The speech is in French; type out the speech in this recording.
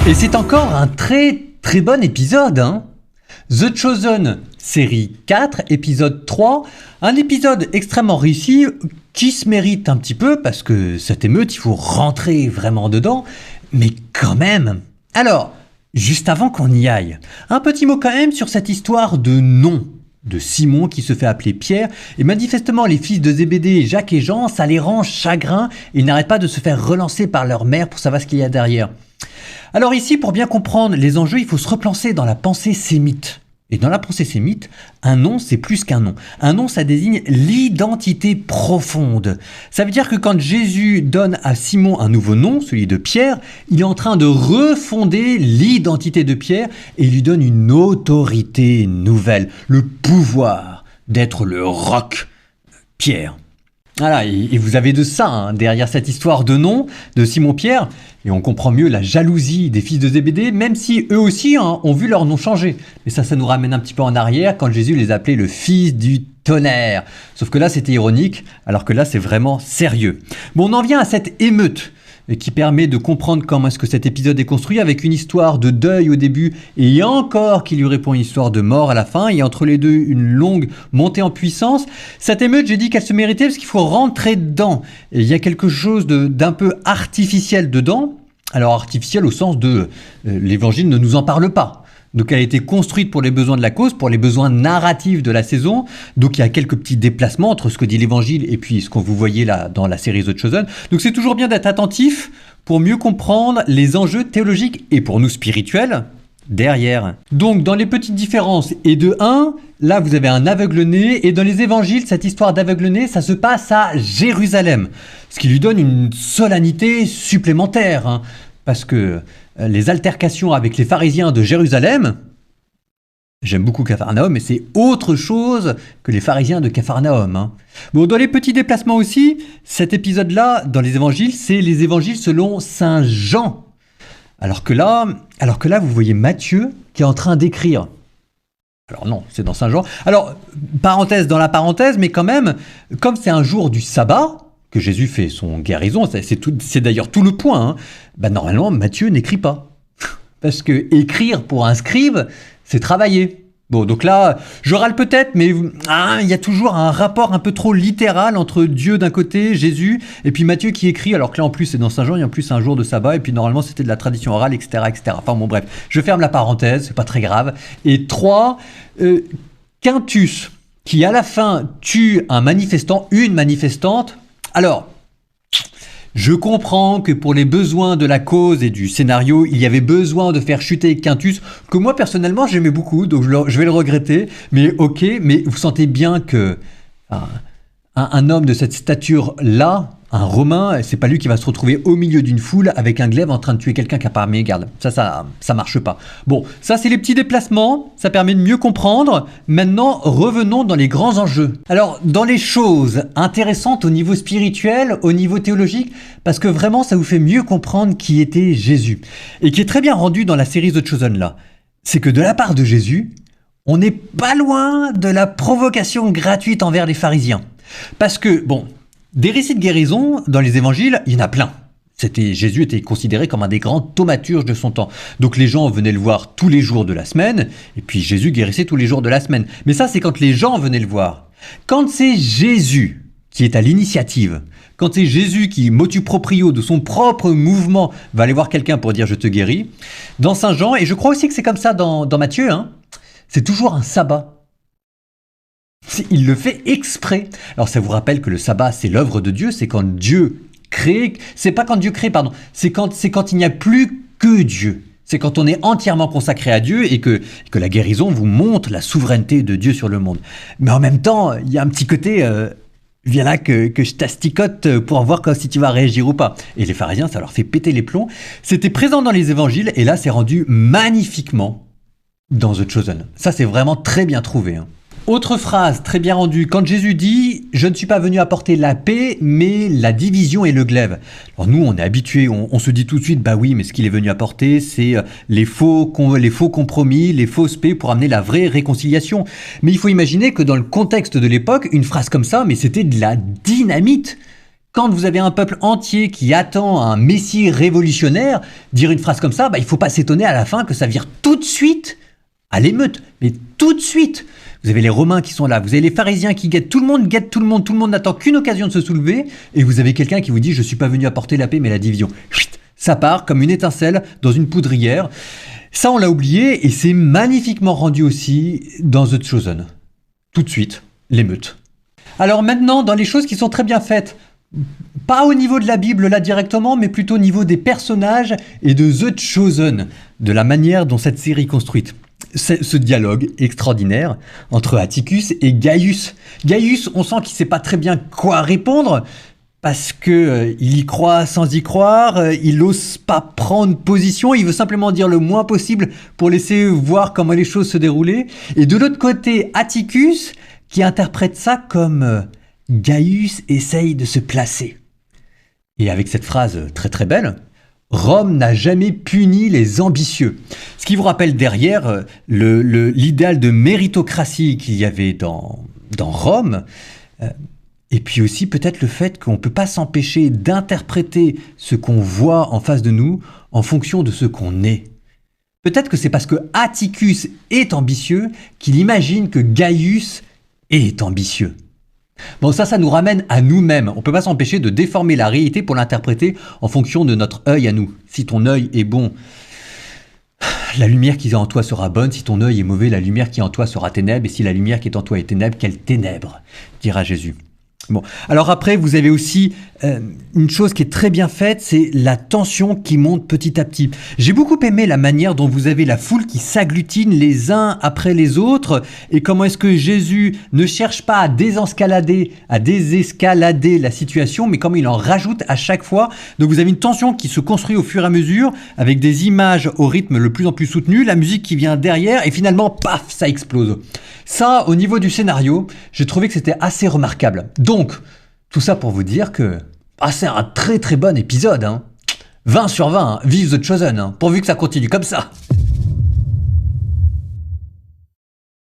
Et c'est encore un très très bon épisode, hein. The Chosen, série 4, épisode 3, un épisode extrêmement réussi qui se mérite un petit peu parce que cette émeute, il faut rentrer vraiment dedans, mais quand même. Alors, juste avant qu'on y aille, un petit mot quand même sur cette histoire de nom de Simon qui se fait appeler Pierre, et manifestement les fils de Zébédée, Jacques et Jean, ça les rend chagrins, et ils n'arrêtent pas de se faire relancer par leur mère pour savoir ce qu'il y a derrière. Alors ici, pour bien comprendre les enjeux, il faut se replacer dans la pensée sémite. Et dans la pensée sémite, un nom, c'est plus qu'un nom. Un nom, ça désigne l'identité profonde. Ça veut dire que quand Jésus donne à Simon un nouveau nom, celui de Pierre, il est en train de refonder l'identité de Pierre et il lui donne une autorité nouvelle, le pouvoir d'être le roc Pierre. Voilà, et vous avez de ça hein, derrière cette histoire de nom de Simon-Pierre, et on comprend mieux la jalousie des fils de Zébédée, même si eux aussi hein, ont vu leur nom changer. Mais ça nous ramène un petit peu en arrière quand Jésus les appelait le fils du tonnerre. Sauf que là c'était ironique, alors que là c'est vraiment sérieux. Bon, on en vient à cette émeute qui permet de comprendre comment est-ce que cet épisode est construit avec une histoire de deuil au début et encore qui lui répond une histoire de mort à la fin et entre les deux une longue montée en puissance. Cette émeute, j'ai dit qu'elle se méritait parce qu'il faut rentrer dedans. Et il y a quelque chose d'un peu artificiel dedans. Alors artificiel au sens de l'évangile ne nous en parle pas. Donc elle a été construite pour les besoins de la cause, pour les besoins narratifs de la saison. Donc il y a quelques petits déplacements entre ce que dit l'évangile et puis ce que vous voyez là dans la série The Chosen. Donc c'est toujours bien d'être attentif pour mieux comprendre les enjeux théologiques et pour nous spirituels derrière. Donc dans les petites différences et de 1, là vous avez un aveugle-né et dans les évangiles, cette histoire d'aveugle-né, ça se passe à Jérusalem. Ce qui lui donne une solennité supplémentaire. Hein, parce que les altercations avec les pharisiens de Jérusalem, j'aime beaucoup Capharnaüm, mais c'est autre chose que les pharisiens de Capharnaüm. Hein. Bon, dans les petits déplacements aussi, cet épisode-là, dans les évangiles, c'est les évangiles selon Saint Jean. Alors que là, vous voyez Matthieu qui est en train d'écrire. Alors non, c'est dans Saint Jean. Alors, parenthèse dans la parenthèse, mais quand même, comme c'est un jour du sabbat, que Jésus fait son guérison, c'est d'ailleurs tout le point. Hein. Ben normalement, Matthieu n'écrit pas. Parce que écrire pour un scribe, c'est travailler. Bon, donc là, je râle peut-être, mais il y a toujours un rapport un peu trop littéral entre Dieu d'un côté, Jésus, et puis Matthieu qui écrit, alors que là en plus c'est dans Saint Jean, et en plus c'est un jour de sabbat, et puis normalement c'était de la tradition orale, etc. etc. Enfin bon bref, je ferme la parenthèse, c'est pas très grave. Et 3, Quintus, qui à la fin tue un manifestant, une manifestante. Alors, je comprends que pour les besoins de la cause et du scénario, il y avait besoin de faire chuter Quintus, que moi personnellement j'aimais beaucoup, donc je vais le regretter, mais ok, mais vous sentez bien que un homme de cette stature-là, un Romain, c'est pas lui qui va se retrouver au milieu d'une foule avec un glaive en train de tuer quelqu'un qui a pas mis garde. Ça marche pas. Bon, ça c'est les petits déplacements, ça permet de mieux comprendre. Maintenant, revenons dans les grands enjeux. Alors, dans les choses intéressantes au niveau spirituel, au niveau théologique, parce que vraiment ça vous fait mieux comprendre qui était Jésus. Et qui est très bien rendu dans la série The Chosen là. C'est que de la part de Jésus, on n'est pas loin de la provocation gratuite envers les pharisiens. Parce que, bon, des récits de guérison, dans les évangiles, il y en a plein. Jésus était considéré comme un des grands thaumaturges de son temps. Donc les gens venaient le voir tous les jours de la semaine, et puis Jésus guérissait tous les jours de la semaine. Mais ça, c'est quand les gens venaient le voir. Quand c'est Jésus qui est à l'initiative, quand c'est Jésus qui, motu proprio de son propre mouvement, va aller voir quelqu'un pour dire « je te guéris », dans Saint Jean, et je crois aussi que c'est comme ça dans Matthieu, hein, c'est toujours un sabbat. Il le fait exprès. Alors ça vous rappelle que le sabbat, c'est l'œuvre de Dieu, c'est quand Dieu crée, c'est pas quand Dieu crée, pardon, c'est quand il n'y a plus que Dieu. C'est quand on est entièrement consacré à Dieu et que la guérison vous montre la souveraineté de Dieu sur le monde. Mais en même temps, il y a un petit côté, viens là que je t'asticote pour voir si tu vas réagir ou pas. Et les pharisiens, ça leur fait péter les plombs. C'était présent dans les évangiles et là, c'est rendu magnifiquement dans The Chosen. Ça, c'est vraiment très bien trouvé. Hein. Autre phrase très bien rendue, quand Jésus dit « Je ne suis pas venu apporter la paix, mais la division et le glaive ». Alors nous, on est habitués, on se dit tout de suite « Bah oui, mais ce qu'il est venu apporter, c'est les faux compromis, les fausses paix pour amener la vraie réconciliation ». Mais il faut imaginer que dans le contexte de l'époque, une phrase comme ça, mais c'était de la dynamite. quand vous avez un peuple entier qui attend un messie révolutionnaire, dire une phrase comme ça, il ne faut pas s'étonner à la fin que ça vire tout de suite à l'émeute. Mais tout de suite. Vous avez les Romains qui sont là, vous avez les pharisiens qui guettent tout le monde n'attend qu'une occasion de se soulever, et vous avez quelqu'un qui vous dit « je ne suis pas venu apporter la paix mais la division ». Ça part comme une étincelle dans une poudrière. Ça, on l'a oublié, et c'est magnifiquement rendu aussi dans The Chosen. Tout de suite, l'émeute. Alors maintenant, dans les choses qui sont très bien faites, pas au niveau de la Bible là directement, mais plutôt au niveau des personnages et de The Chosen, de la manière dont cette série est construite. Ce dialogue extraordinaire entre Atticus et Gaius. Gaius, on sent qu'il ne sait pas très bien quoi répondre, parce que il y croit sans y croire, il n'ose pas prendre position, il veut simplement dire le moins possible pour laisser voir comment les choses se déroulaient. Et de l'autre côté, Atticus, qui interprète ça comme Gaius essaye de se placer. Et avec cette phrase très très belle, Rome n'a jamais puni les ambitieux. Ce qui vous rappelle derrière l'idéal de méritocratie qu'il y avait dans Rome. Et puis aussi peut-être le fait qu'on ne peut pas s'empêcher d'interpréter ce qu'on voit en face de nous en fonction de ce qu'on est. Peut-être que c'est parce que Atticus est ambitieux qu'il imagine que Gaius est ambitieux. Bon, ça nous ramène à nous-mêmes. On ne peut pas s'empêcher de déformer la réalité pour l'interpréter en fonction de notre œil à nous. Si ton œil est bon, la lumière qui est en toi sera bonne. Si ton œil est mauvais, la lumière qui est en toi sera ténèbre. Et si la lumière qui est en toi est ténèbre, quelle ténèbre, dira Jésus. Bon, alors après, vous avez aussi une chose qui est très bien faite, c'est la tension qui monte petit à petit. J'ai beaucoup aimé la manière dont vous avez la foule qui s'agglutine les uns après les autres, et comment est-ce que Jésus ne cherche pas à désescalader la situation, mais comment il en rajoute à chaque fois. Donc vous avez une tension qui se construit au fur et à mesure, avec des images au rythme le plus en plus soutenu, la musique qui vient derrière, et finalement, paf, ça explose. Ça, au niveau du scénario, j'ai trouvé que c'était assez remarquable. Donc, tout ça pour vous dire que c'est un très très bon épisode. 20 sur 20, vive The Chosen, pourvu que ça continue comme ça.